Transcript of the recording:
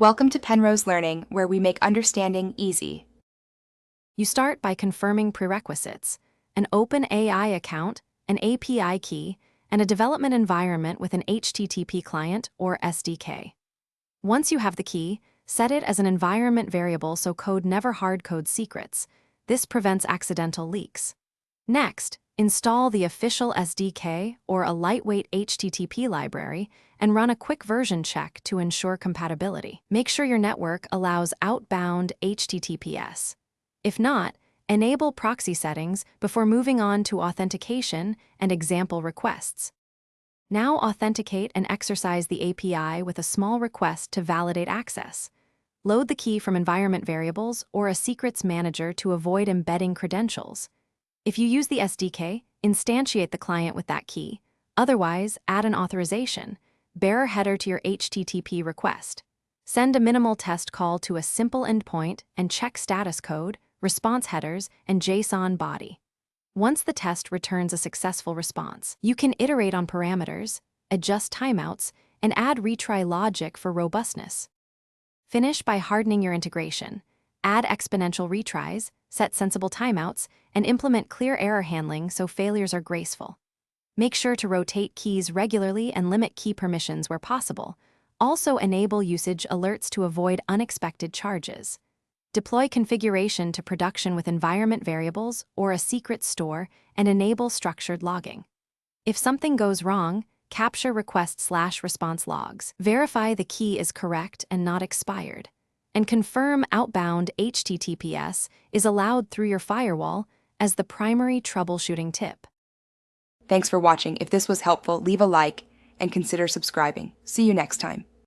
Welcome to Penrose Learning, where we make understanding easy. You start by confirming prerequisites: an OpenAI account, an API key, and a development environment with an HTTP client or SDK. Once you have the key, set it as an environment variable so code never hardcodes secrets. This prevents accidental leaks. Next, install the official SDK or a lightweight HTTP library and run a quick version check to ensure compatibility. Make sure your network allows outbound HTTPS. If not, enable proxy settings before moving on to authentication and example requests. Now authenticate and exercise the API with a small request to validate access. Load the key from environment variables or a secrets manager to avoid embedding credentials. If you use the SDK, instantiate the client with that key. Otherwise, add an authorization, bearer header to your HTTP request. Send a minimal test call to a simple endpoint and check status code, response headers, and JSON body. Once the test returns a successful response, you can iterate on parameters, adjust timeouts, and add retry logic for robustness. Finish by hardening your integration. Add exponential retries, set sensible timeouts, and implement clear error handling so failures are graceful. Make sure to rotate keys regularly and limit key permissions where possible. Also enable usage alerts to avoid unexpected charges. Deploy configuration to production with environment variables or a secret store and enable structured logging. If something goes wrong, capture request/response logs. Verify the key is correct and not expired. And confirm outbound HTTPS is allowed through your firewall as the primary troubleshooting tip. Thanks for watching. If this was helpful, leave a like and consider subscribing. See you next time.